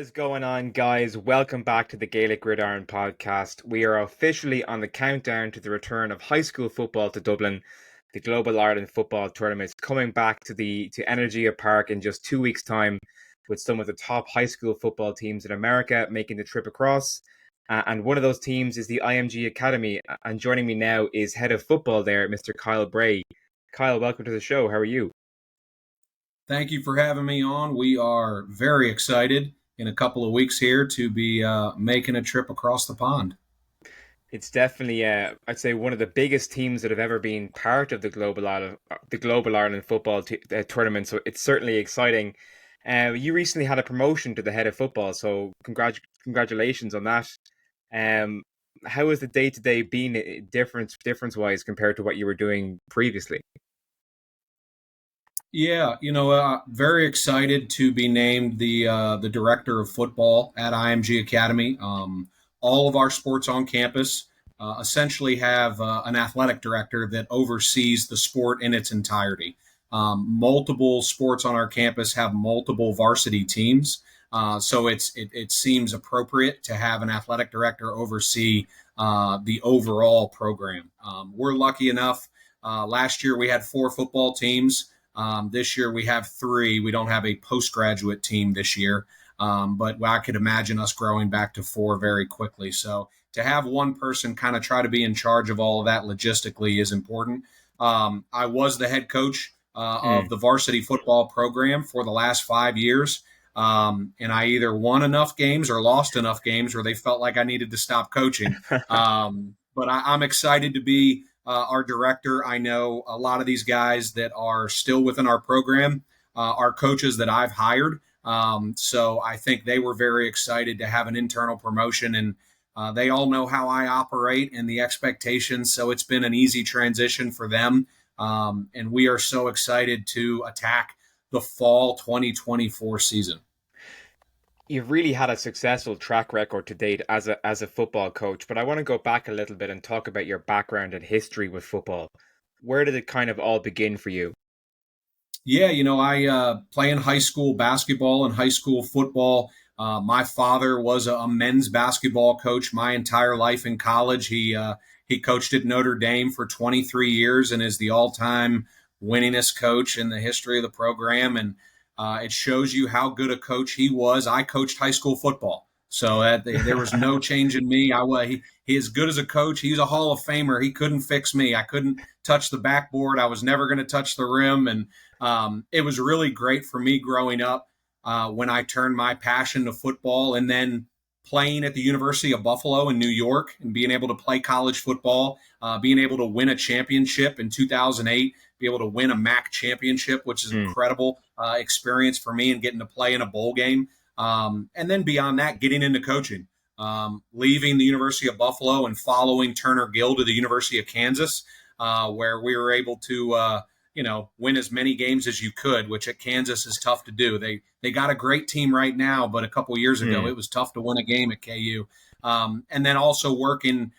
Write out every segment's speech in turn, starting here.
is going on, guys? Welcome back to the Gaelic Gridiron podcast. We are officially on the countdown to the return of high school football to Dublin. The Global Ireland Football Tournament is coming back to Energia Park in just 2 weeks' time, with some of the top high school football teams in America making the trip across. And one of those teams is the IMG Academy. And joining me now is head of football there, Mr. Kyle Brey. Kyle, welcome to the show. How are you? Thank you for having me on. We are very excited in a couple of weeks here to be making a trip across the pond. It's definitely, I'd say, one of the biggest teams that have ever been part of the Global Ireland Football Tournament. So it's certainly exciting. You recently had a promotion to the head of football, so congratulations on that. Um, how has the day to day been difference wise compared to what you were doing previously? Yeah, very excited to be named the director of football at IMG Academy. All of our sports on campus essentially have an athletic director that oversees the sport in its entirety. Multiple sports on our campus have multiple varsity teams, so it seems appropriate to have an athletic director oversee the overall program. We're lucky enough. Last year we had 4 football teams. This year we have 3. We don't have a postgraduate team this year, but I could imagine us growing back to 4 very quickly. So to have one person kind of try to be in charge of all of that logistically is important. I was the head coach of the varsity football program for the last 5 years. And I either won enough games or lost enough games where they felt like I needed to stop coaching. But I'm excited to be our director. I know a lot of these guys that are still within our program are coaches that I've hired. So I think they were very excited to have an internal promotion, and they all know how I operate and the expectations. So it's been an easy transition for them. And we are so excited to attack the fall 2024 season. You've really had a successful track record to date as a football coach, but I want to go back a little bit and talk about your background and history with football. Where did it kind of all begin for you? Yeah, I play in high school basketball and high school football. My father was a men's basketball coach my entire life in college. He coached at Notre Dame for 23 years and is the all-time winningest coach in the history of the program. And it shows you how good a coach he was. I coached high school football, so there was no change in me. He is good as a coach. He's a Hall of Famer. He couldn't fix me. I couldn't touch the backboard. I was never going to touch the rim, and it was really great for me growing up when I turned my passion to football, and then playing at the University of Buffalo in New York and being able to play college football, being able to win a championship in 2008, be able to win a MAC championship, which is incredible experience for me, and getting to play in a bowl game. And then beyond that, getting into coaching, leaving the University of Buffalo and following Turner Gill to the University of Kansas, where we were able to win as many games as you could, which at Kansas is tough to do. They got a great team right now, but a couple of years ago, it was tough to win a game at KU. And then also working,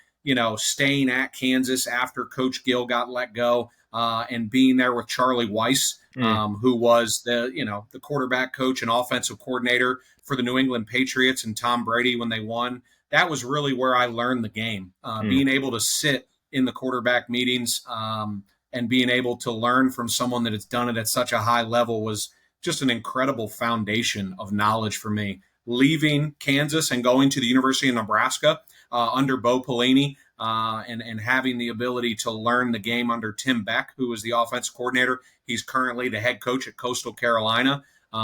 staying at Kansas after Coach Gill got let go, and being there with Charlie Weiss, who was the quarterback coach and offensive coordinator for the New England Patriots and Tom Brady when they won. That was really where I learned the game, being able to sit in the quarterback meetings, and being able to learn from someone that has done it at such a high level was just an incredible foundation of knowledge for me. Leaving Kansas and going to the University of Nebraska under Bo Pelini, and having the ability to learn the game under Tim Beck, who was the offensive coordinator. He's currently the head coach at Coastal Carolina.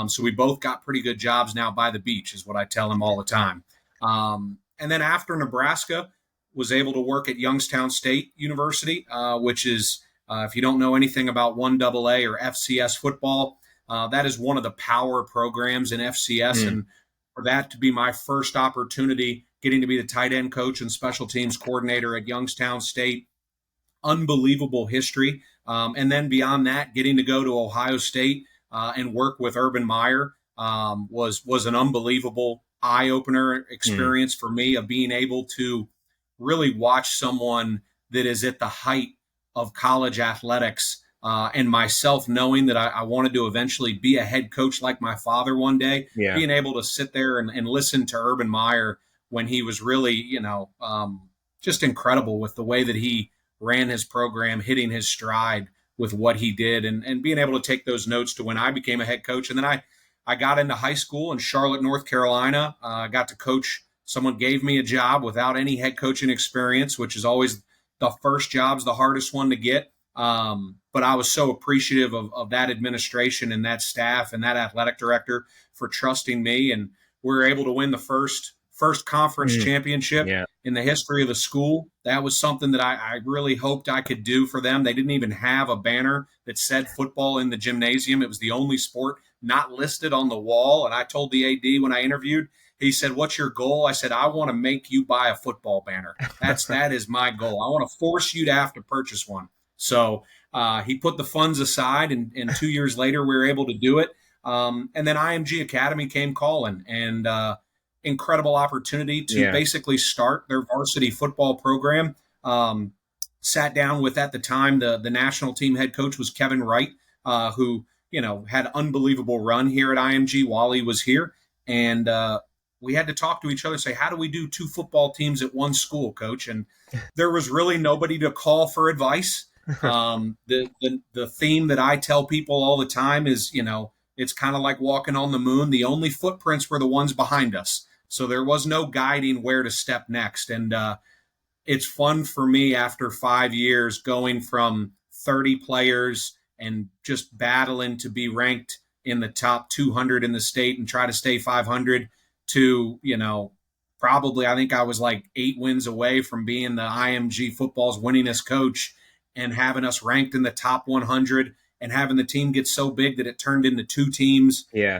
So we both got pretty good jobs now by the beach, is what I tell him all the time. And then after Nebraska, was able to work at Youngstown State University, which is if you don't know anything about 1AA or FCS football, that is one of the power programs in FCS. And for that to be my first opportunity, getting to be the tight end coach and special teams coordinator at Youngstown State, unbelievable history. And then beyond that, getting to go to Ohio State and work with Urban Meyer was an unbelievable eye-opener experience for me, of being able to really watch someone that is at the height of college athletics and myself knowing that I wanted to eventually be a head coach like my father one day, Yeah. being able to sit there and listen to Urban Meyer when he was really, just incredible with the way that he ran his program, hitting his stride with what he did, and being able to take those notes to when I became a head coach. And then I got into high school in Charlotte, North Carolina. I got to coach. Someone gave me a job without any head coaching experience, which is always the first job's the hardest one to get. But I was so appreciative of that administration and that staff and that athletic director for trusting me. And we were able to win the first conference championship Yeah. in the history of the school. That was something that I really hoped I could do for them. They didn't even have a banner that said football in the gymnasium. It was the only sport not listed on the wall. And I told the AD when I interviewed, he said, "What's your goal?" I said, "I want to make you buy a football banner. That is my goal. I want to force you to have to purchase one." So he put the funds aside, and 2 years later, we were able to do it. And then IMG Academy came calling, and incredible opportunity to Yeah. basically start their varsity football program. Sat down with, at the time, the national team head coach was Kevin Wright, who had unbelievable run here at IMG while he was here, and we had to talk to each other and say, how do we do two football teams at one school, coach? And there was really nobody to call for advice. The theme that I tell people all the time is, it's kind of like walking on the moon. The only footprints were the ones behind us. So there was no guiding where to step next. And it's fun for me after 5 years going from 30 players and just battling to be ranked in the top 200 in the state and try to stay 500 to, probably I think I was like 8 wins away from being the IMG football's winningest coach and having us ranked in the top 100 and having the team get so big that it turned into 2 teams. Yeah.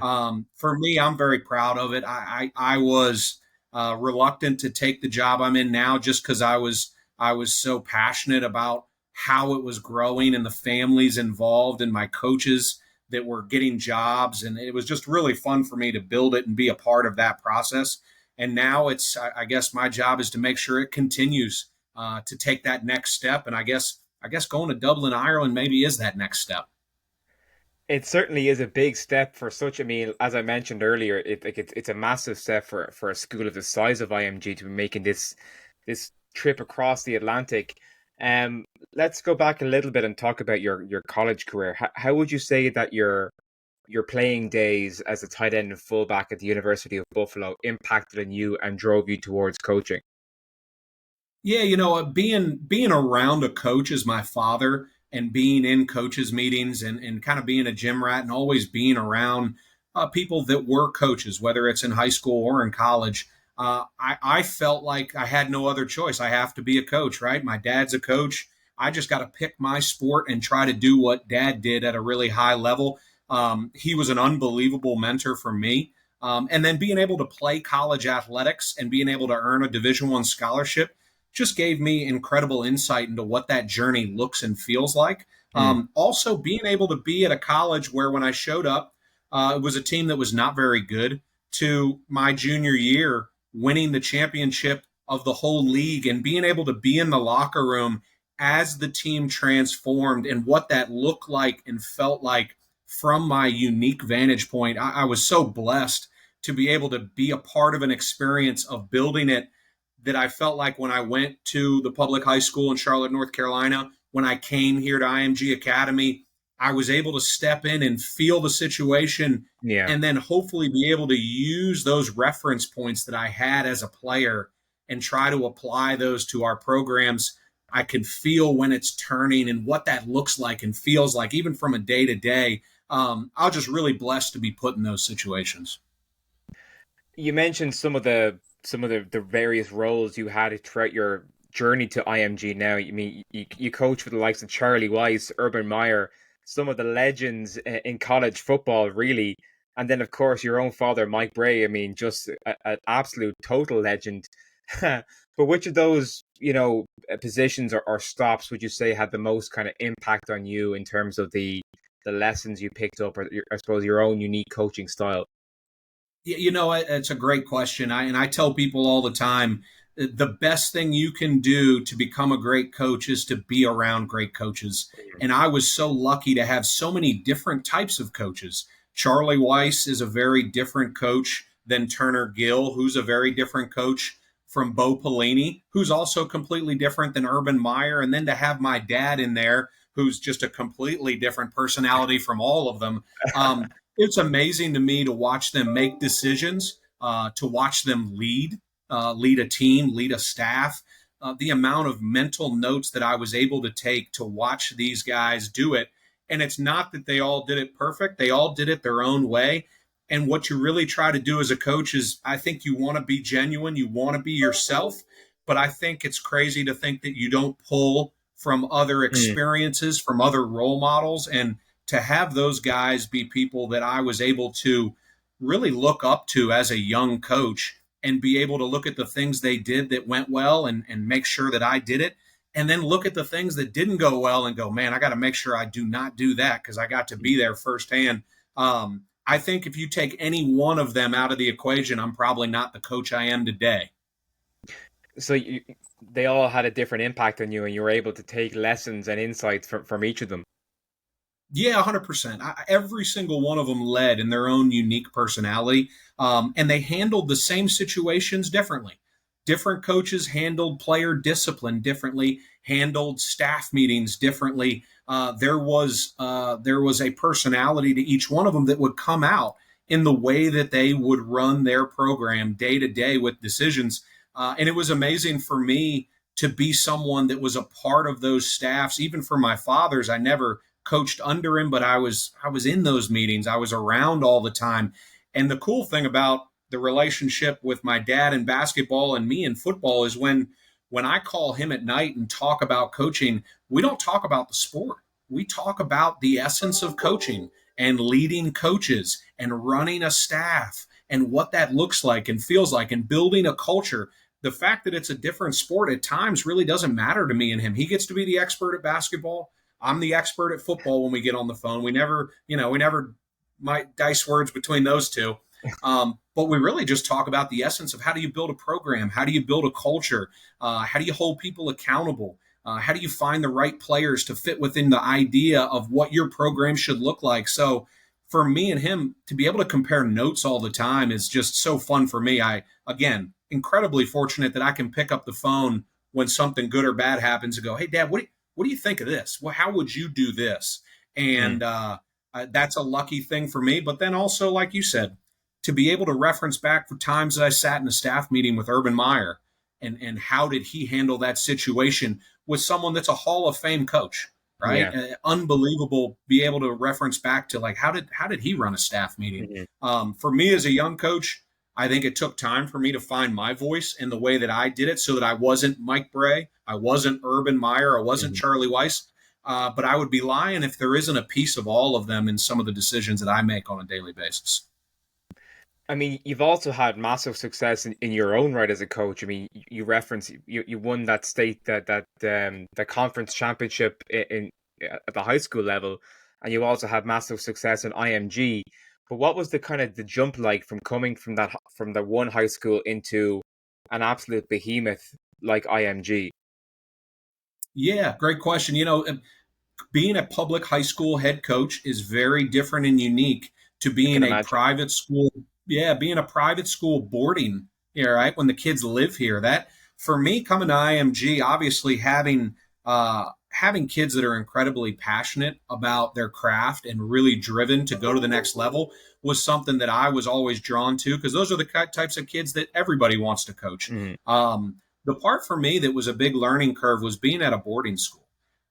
For me, I'm very proud of it. I was reluctant to take the job I'm in now just because I was so passionate about how it was growing and the families involved and my coaches that were getting jobs. And it was just really fun for me to build it and be a part of that process. And now I guess my job is to make sure it continues to take that next step. And I guess going to Dublin, Ireland maybe is that next step. It certainly is a big step for such. I mean, as I mentioned earlier, it's a massive step for a school of the size of IMG to be making this trip across the Atlantic. Let's go back a little bit and talk about your college career. How would you say that your playing days as a tight end and fullback at the University of Buffalo impacted on you and drove you towards coaching? Yeah, being around a coach as my father and being in coaches meetings and kind of being a gym rat and always being around people that were coaches, whether it's in high school or in college, I felt like I had no other choice. I have to be a coach, right? My dad's a coach. I just got to pick my sport and try to do what dad did at a really high level. He was an unbelievable mentor for me. And then being able to play college athletics and being able to earn a Division I scholarship just gave me incredible insight into what that journey looks and feels like. Also, being able to be at a college where when I showed up, it was a team that was not very good, to my junior year winning the championship of the whole league and being able to be in the locker room as the team transformed and what that looked like and felt like from my unique vantage point. I was so blessed to be able to be a part of an experience of building it that I felt like when I went to the public high school in Charlotte, North Carolina, when I came here to IMG Academy, I was able to step in and feel the situation Yeah. and then hopefully be able to use those reference points that I had as a player and try to apply those to our programs. I can feel when it's turning and what that looks like and feels like, even from a day to day. I was just really blessed to be put in those situations. You mentioned some of the various roles you had throughout your journey to IMG now. You mean you coach with the likes of Charlie Weiss, Urban Meyer, some of the legends in college football, really. And then, of course, your own father, Mike Brey. I mean, just an absolute total legend. But which of those, positions or stops would you say had the most kind of impact on you in terms of the lessons you picked up, or I suppose your own unique coaching style? It's a great question. And I tell people all the time, the best thing you can do to become a great coach is to be around great coaches. And I was so lucky to have so many different types of coaches. Charlie Weiss is a very different coach than Turner Gill, who's a very different coach from Bo Pelini, who's also completely different than Urban Meyer. And then to have my dad in there, who's just a completely different personality from all of them. It's amazing to me to watch them make decisions, to watch them lead a team, lead a staff. The amount of mental notes that I was able to take to watch these guys do it. And it's not that they all did it perfect. They all did it their own way. And what you really try to do as a coach is, I think you want to be genuine. You want to be yourself. But I think it's crazy to think that you don't pull from other experiences, from other role models. And to have those guys be people that I was able to really look up to as a young coach, and be able to look at the things they did that went well and make sure that I did it. And then look at the things that didn't go well and go, man, I got to make sure I do not do that because I got to be there firsthand. I think if you take any one of them out of the equation, I'm probably not the coach I am today. So they all had a different impact on you, and you were able to take lessons and insights from each of them. Yeah, 100%. Every single one of them led in their own unique personality, and they handled the same situations differently. Different coaches handled player discipline differently, handled staff meetings differently. There was a personality to each one of them that would come out in the way that they would run their program day to day with decisions. And it was amazing for me to be someone that was a part of those staffs. Even for my fathers, I never coached under him, but I was in those meetings. I was around all the time. And the cool thing about the relationship with my dad in basketball and me in football is when I call him at night and talk about coaching, we don't talk about the sport. We talk about the essence of coaching and leading coaches and running a staff and what that looks like and feels like and building a culture. The fact that it's a different sport at times really doesn't matter to me and him. He gets to be the expert at basketball. I'm the expert at football when we get on the phone. We never might dice words between those two. But we really just talk about the essence of how do you build a program? How do you build a culture? How do you hold people accountable? How do you find the right players to fit within the idea of what your program should look like? So for me and him to be able to compare notes all the time is just so fun for me. Again, incredibly fortunate that I can pick up the phone when something good or bad happens and go, hey, Dad, what do you think of this? Well, how would you do this? And that's a lucky thing for me. But then also, like you said, to be able to reference back for times that I sat in a staff meeting with Urban Meyer and how did he handle that situation with someone that's a Hall of Fame coach, right? Yeah. Unbelievable. Be able to reference back to like, how did he run a staff meeting? For me as a young coach, I think it took time for me to find my voice in the way that I did it so that I wasn't Mike Brey. I wasn't Urban Meyer. I wasn't Charlie Weiss. But I would be lying if there isn't a piece of all of them in some of the decisions that I make on a daily basis. I mean, you've also had massive success in your own right as a coach. I mean, you reference you won that the conference championship in at the high school level, and you also had massive success in IMG. But what was the kind of the jump like from coming from the one high school into an absolute behemoth like IMG? Yeah, great question. Being a public high school head coach is very different and unique to being a private school. Yeah, being a private school boarding here, right? When the kids live here, that for me coming to IMG, obviously having kids that are incredibly passionate about their craft and really driven to go to the next level was something that I was always drawn to because those are the types of kids that everybody wants to coach. The part for me that was a big learning curve was being at a boarding school.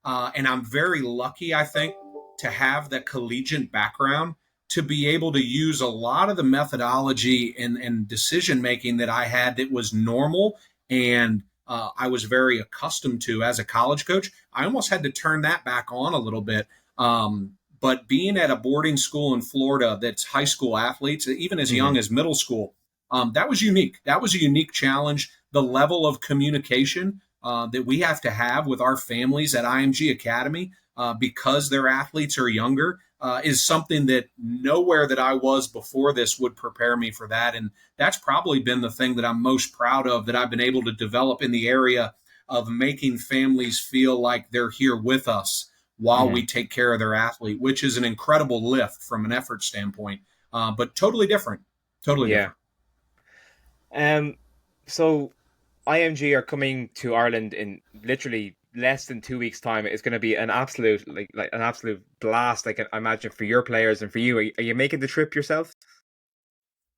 And I'm very lucky, I think, to have that collegiate background to be able to use a lot of the methodology and decision-making that I had that was normal and I was very accustomed to as a college coach. I almost had to turn that back on a little bit. But being at a boarding school in Florida that's high school athletes, even as young as middle school, that was unique. That was a unique challenge. The level of communication that we have to have with our families at IMG Academy because their athletes are younger is something that nowhere that I was before this would prepare me for that. And that's probably been the thing that I'm most proud of that I've been able to develop in the area of making families feel like they're here with us while Mhm. we take care of their athlete, which is an incredible lift from an effort standpoint, but totally different. Totally Yeah. different. Um, so IMG are coming to Ireland in literally less than 2 weeks' time. It's going to be an absolute like an absolute blast. I imagine for your players and for you. Are you making the trip yourself?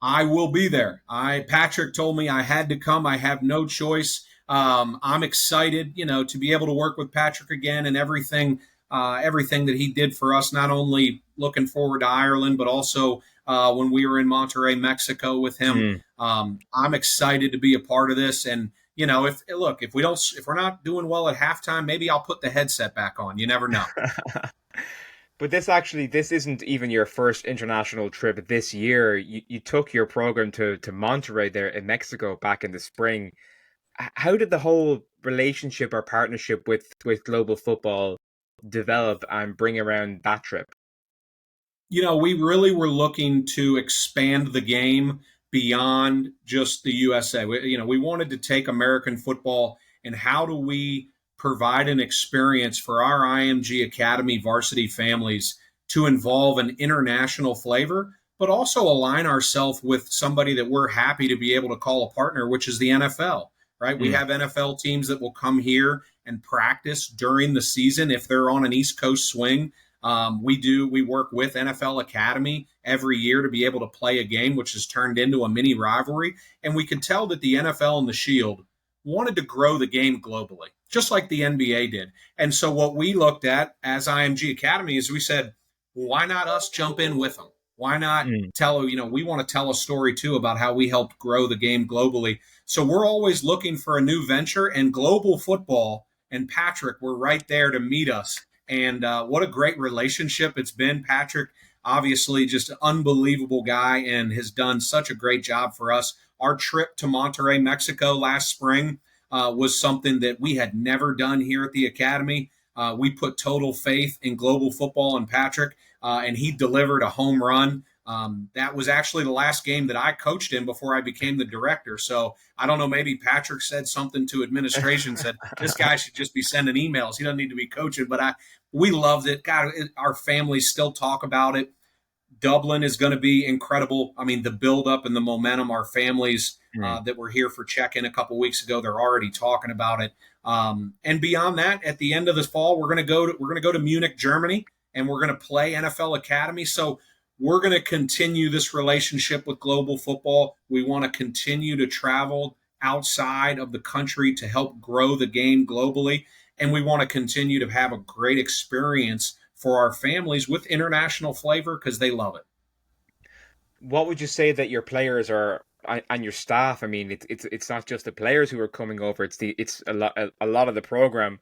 I will be there. Patrick told me I had to come. I have no choice. I'm excited, to be able to work with Patrick again and everything that he did for us. Not only looking forward to Ireland, but also when we were in Monterrey, Mexico, with him. Mm. I'm excited to be a part of this. And if we're not doing well at halftime, maybe I'll put the headset back on. You never know. But this isn't even your first international trip this year. You took your program to Monterrey there in Mexico back in the spring. How did the whole relationship or partnership with global football develop and bring around that trip? We really were looking to expand the game beyond just the USA. We wanted to take American football and how do we provide an experience for our IMG Academy varsity families to involve an international flavor, but also align ourselves with somebody that we're happy to be able to call a partner, which is the NFL, right? We Mm. have NFL teams that will come here and practice during the season if they're on an East Coast swing. We work with NFL Academy every year to be able to play a game, which has turned into a mini rivalry. And we could tell that the NFL and the Shield wanted to grow the game globally, just like the NBA did. And so what we looked at as IMG Academy is we said, well, why not us jump in with them? Why not Mm. we want to tell a story too about how we helped grow the game globally. So we're always looking for a new venture, and global football and Patrick were right there to meet us. And what a great relationship it's been. Patrick, obviously, just an unbelievable guy and has done such a great job for us. Our trip to Monterrey, Mexico last spring was something that we had never done here at the Academy. We put total faith in global football and Patrick, and he delivered a home run. That was actually the last game that I coached in before I became the director. So I don't know, maybe Patrick said something to administration, said this guy should just be sending emails. He doesn't need to be coaching. But we loved it. God, our families still talk about it. Dublin is going to be incredible. I mean, the buildup and the momentum. Our families Mm. that were here for check-in a couple weeks ago, they're already talking about it. And beyond that, at the end of this fall, we're going to go to Munich, Germany, and we're going to play NFL Academy. So we're going to continue this relationship with global football. We want to continue to travel outside of the country to help grow the game globally. And we want to continue to have a great experience for our families with international flavor because they love it. What would you say that your players are and your staff? I mean, it's not just the players who are coming over. It's a lot of the program.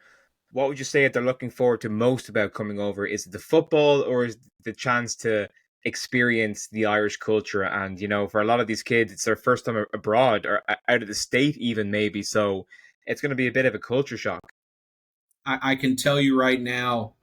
What would you say that they're looking forward to most about coming over? Is it the football or is it the chance to experience the Irish culture? And for a lot of these kids, it's their first time abroad or out of the state, even maybe. So it's going to be a bit of a culture shock. I can tell you right now,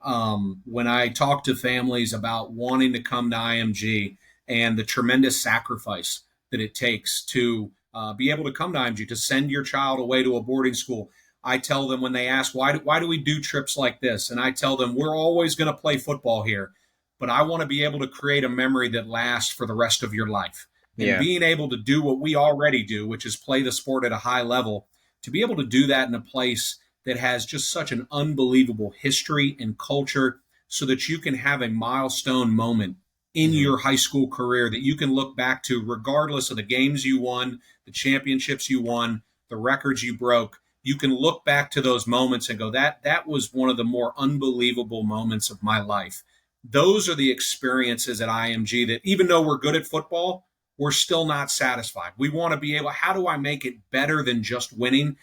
when I talk to families about wanting to come to IMG and the tremendous sacrifice that it takes to be able to come to IMG, to send your child away to a boarding school, I tell them when they ask, why do we do trips like this? And I tell them, we're always going to play football here, but I want to be able to create a memory that lasts for the rest of your life. And Yeah. being able to do what we already do, which is play the sport at a high level, to be able to do that in a place that has just such an unbelievable history and culture so that you can have a milestone moment in Hmm. your high school career that you can look back to regardless of the games you won, the championships you won, the records you broke. You can look back to those moments and go, that was one of the more unbelievable moments of my life. Those are the experiences at IMG that even though we're good at football, we're still not satisfied. We want to be able, how do I make it better than just winning?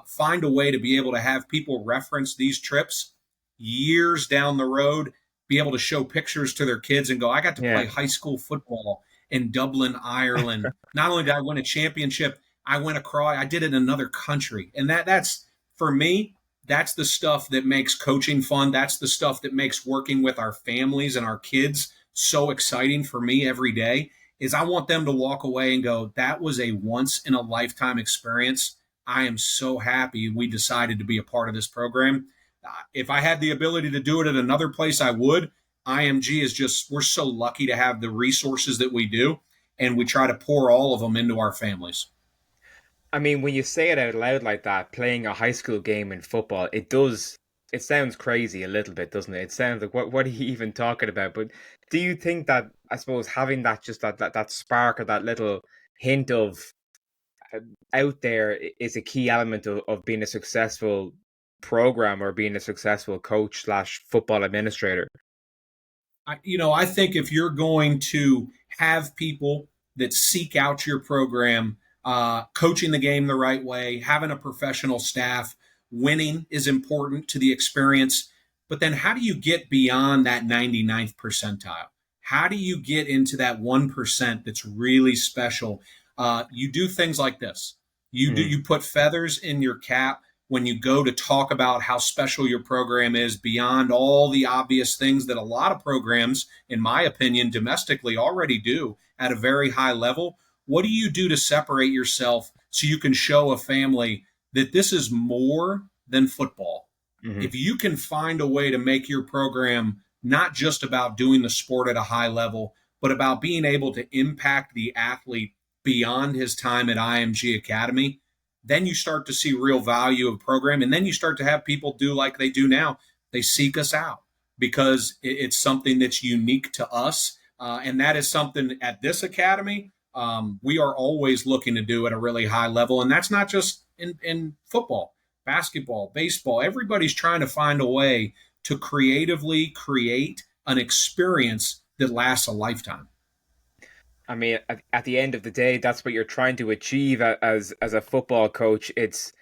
Find a way to be able to have people reference these trips years down the road, be able to show pictures to their kids and go, I got to play Yeah. high school football in Dublin, Ireland. Not only did I win a championship, I went across, I did it in another country. And that's for me, that's the stuff that makes coaching fun. That's the stuff that makes working with our families and our kids so exciting for me every day. Is I want them to walk away and go, that was a once in a lifetime experience. I am so happy we decided to be a part of this program. If I had the ability to do it at another place, I would. IMG is just, we're so lucky to have the resources that we do, and we try to pour all of them into our families. I mean, when you say it out loud like that, playing a high school game in football, it sounds crazy a little bit, doesn't it? It sounds like, what are you even talking about? But do you think that, I suppose, having that, just that spark or that little hint of uh, out there is a key element of being a successful program or being a successful coach slash football administrator? I think if you're going to have people that seek out your program, coaching the game the right way, having a professional staff, winning is important to the experience. But then how do you get beyond that 99th percentile? How do you get into that 1% that's really special? You do things like this. You put feathers in your cap when you go to talk about how special your program is beyond all the obvious things that a lot of programs, in my opinion, domestically already do at a very high level. What do you do to separate yourself so you can show a family that this is more than football? Hmm. If you can find a way to make your program not just about doing the sport at a high level, but about being able to impact the athlete beyond his time at IMG Academy, then you start to see real value of program. And then you start to have people do like they do now. They seek us out because it's something that's unique to us. And that is something at this academy we are always looking to do at a really high level. And that's not just in football, basketball, baseball. Everybody's trying to find a way to creatively create an experience that lasts a lifetime. I mean, at the end of the day, that's what you're trying to achieve as a football coach. It's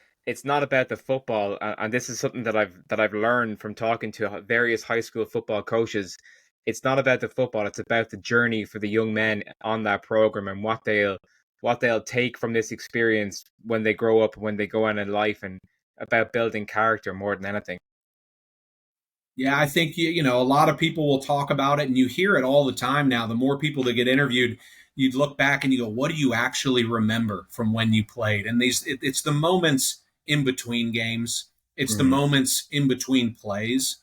not about the football, and this is something that I've learned from talking to various high school football coaches. It's not about the football; it's about the journey for the young men on that program and what they'll take from this experience when they grow up, when they go on in life, and about building character more than anything. Yeah, I think a lot of people will talk about it, and you hear it all the time now. The more people that get interviewed, you'd look back and you go, "What do you actually remember from when you played?" And it's the moments in between games. It's the Hmm. moments in between plays.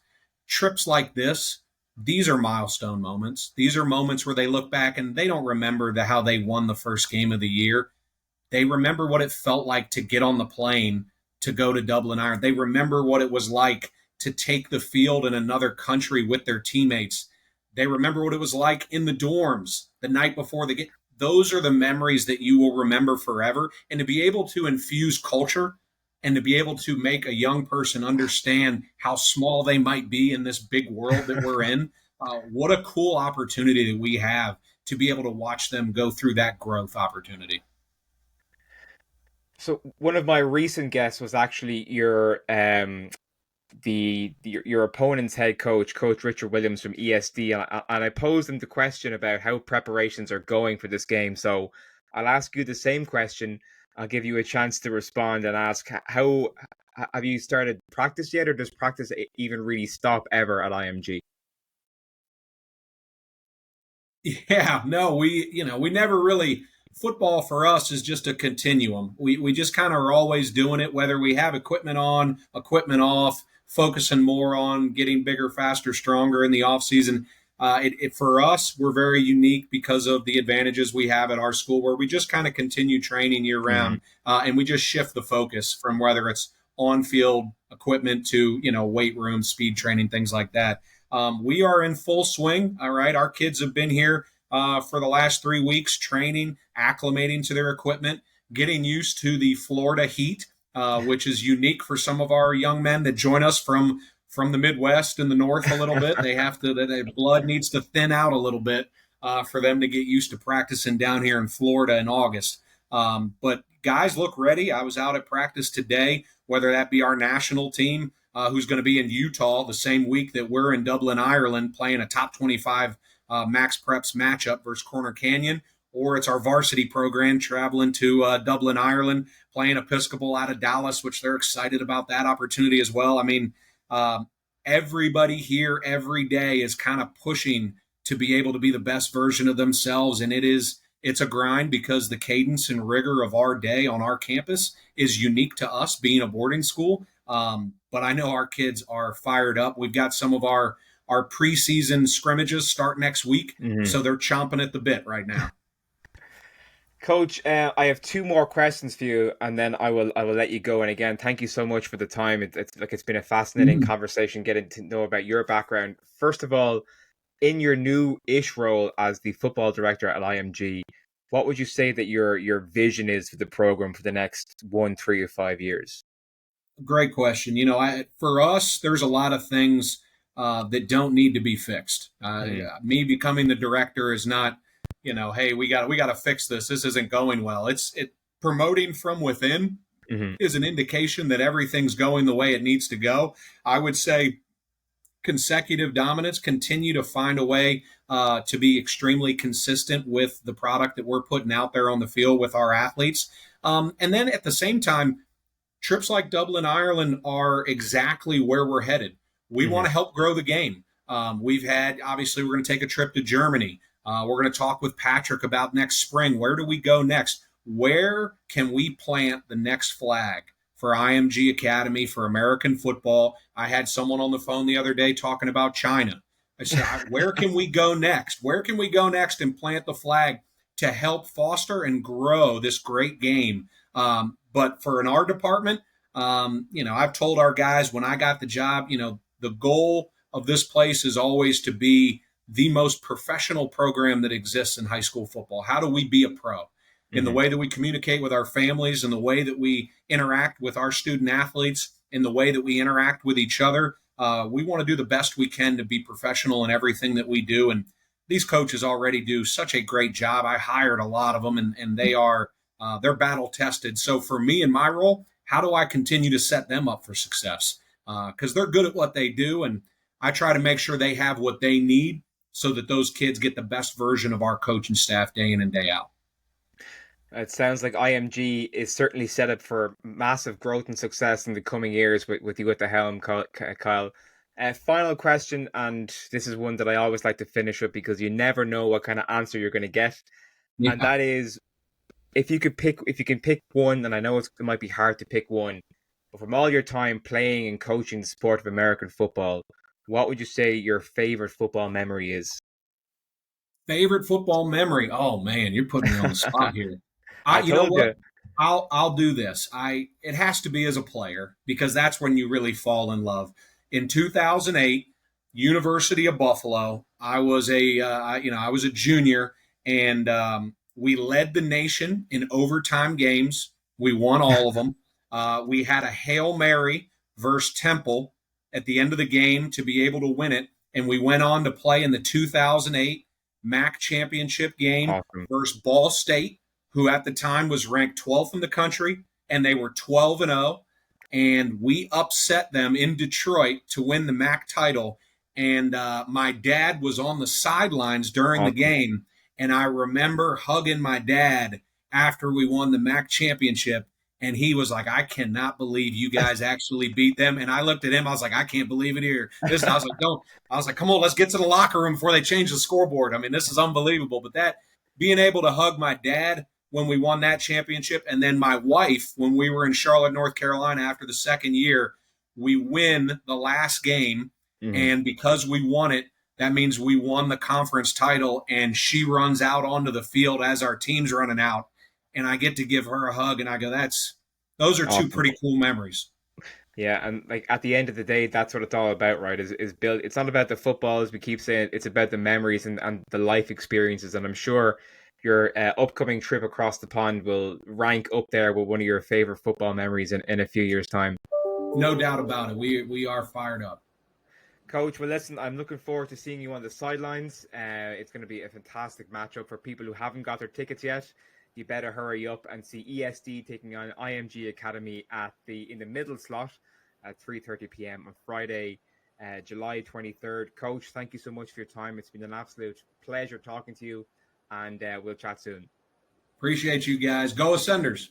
Trips like this, these are milestone moments. These are moments where they look back and they don't remember how they won the first game of the year. They remember what it felt like to get on the plane to go to Dublin, Ireland. They remember what it was like to take the field in another country with their teammates. They remember what it was like in the dorms the night before the game. Those are the memories that you will remember forever. And to be able to infuse culture and to be able to make a young person understand how small they might be in this big world that we're in, what a cool opportunity that we have to be able to watch them go through that growth opportunity. So one of my recent guests was actually your opponent's head coach, Coach Richard Williams from ESD, and I posed him the question about how preparations are going for this game. So I'll ask you the same question. I'll give you a chance to respond and ask how have you started practice yet, or does practice even really stop ever at IMG? Yeah, no, we never really, football for us is just a continuum. We just kind of are always doing it, whether we have equipment on, equipment off, focusing more on getting bigger, faster, stronger in the off season. For us, we're very unique because of the advantages we have at our school, where we just kind of continue training year Hmm. round, and we just shift the focus from whether it's on field equipment to weight room, speed training, things like that. We are in full swing. All right. Our kids have been here for the last 3 weeks, training, acclimating to their equipment, getting used to the Florida heat, which is unique for some of our young men that join us from the Midwest and the North a little bit. They have to, their blood needs to thin out a little bit for them to get used to practicing down here in Florida in August. But guys look ready. I was out at practice today, whether that be our national team, who's going to be in Utah the same week that we're in Dublin, Ireland, playing a top 25 Max Preps matchup versus Corner Canyon, or it's our varsity program traveling to Dublin, Ireland, playing Episcopal out of Dallas, which they're excited about that opportunity as well. I mean, everybody here every day is kind of pushing to be able to be the best version of themselves, and it's a grind because the cadence and rigor of our day on our campus is unique to us being a boarding school. But I know our kids are fired up. We've got some of our preseason scrimmages start next week, so they're chomping at the bit right now. Coach, I have two more questions for you, and then I will let you go. And again, thank you so much for the time. It's been a fascinating conversation getting to know about your background. First of all, in your new-ish role as the football director at IMG, what would you say that your vision is for the program for the next 1, 3, or 5 years? Great question. For us, there's a lot of things that don't need to be fixed. Me becoming the director is not, hey, we got to fix this. This isn't going well. It promoting from within is an indication that everything's going the way it needs to go. I would say consecutive dominance, continue to find a way to be extremely consistent with the product that we're putting out there on the field with our athletes. And then at the same time, trips like Dublin, Ireland are exactly where we're headed. We want to help grow the game. Obviously, we're going to take a trip to Germany. We're going to talk with Patrick about next spring. Where do we go next? Where can we plant the next flag for IMG Academy, for American football? I had someone on the phone the other day talking about China. I said, where can we go next? Where can we go next and plant the flag to help foster and grow this great game? But for in our department, I've told our guys when I got the job, the goal of this place is always to be the most professional program that exists in high school football. How do we be a pro? In the way that we communicate with our families, in the way that we interact with our student athletes, in the way that we interact with each other. We want to do the best we can to be professional in everything that we do. And these coaches already do such a great job. I hired a lot of them, and they're battle tested. So for me in my role, how do I continue to set them up for success? Because they're good at what they do, and I try to make sure they have what they need so that those kids get the best version of our coaching staff day in and day out. It sounds like IMG is certainly set up for massive growth and success in the coming years with you at the helm, Kyle. Final question, and this is one that I always like to finish with because you never know what kind of answer you're going to get. Yeah. And that is, if you can pick one, and I know it might be hard to pick one, but from all your time playing and coaching the sport of American football, what would you say your favorite football memory is? Favorite football memory? Oh man, you're putting me on the spot here. You know what? I'll do this. It has to be as a player because that's when you really fall in love. In 2008, University of Buffalo, I was a junior, and we led the nation in overtime games. We won all of them. We had a Hail Mary versus Temple at the end of the game to be able to win it, and we went on to play in the 2008 MAC championship game versus Ball State, who at the time was ranked 12th in the country, and they were 12-0, and we upset them in Detroit to win the MAC title. And my dad was on the sidelines during the game, and I remember hugging my dad after we won the MAC championship, and he was like, "I cannot believe you guys actually beat them." And I looked at him, I was like, "I can't believe it here." I was like, "Come on, let's get to the locker room before they change the scoreboard." I mean, this is unbelievable. But that being able to hug my dad when we won that championship, and then my wife when we were in Charlotte, North Carolina after the second year, we win the last game. And because we won it, that means we won the conference title, and she runs out onto the field as our team's running out. And I get to give her a hug, and I go, those are two pretty cool memories. Yeah, and like at the end of the day, that's what it's all about, right? Is build. It's not about the football, as we keep saying. It's about the memories and the life experiences. And I'm sure your upcoming trip across the pond will rank up there with one of your favorite football memories in a few years' time. No doubt about it. We are fired up. Coach, well, listen, I'm looking forward to seeing you on the sidelines. It's going to be a fantastic matchup for people who haven't got their tickets yet. You better hurry up and see ESD taking on IMG Academy in the middle slot at 3:30 p.m. on Friday, July 23rd. Coach, thank you so much for your time. It's been an absolute pleasure talking to you. and we'll chat soon. Appreciate you guys. Go Ascenders.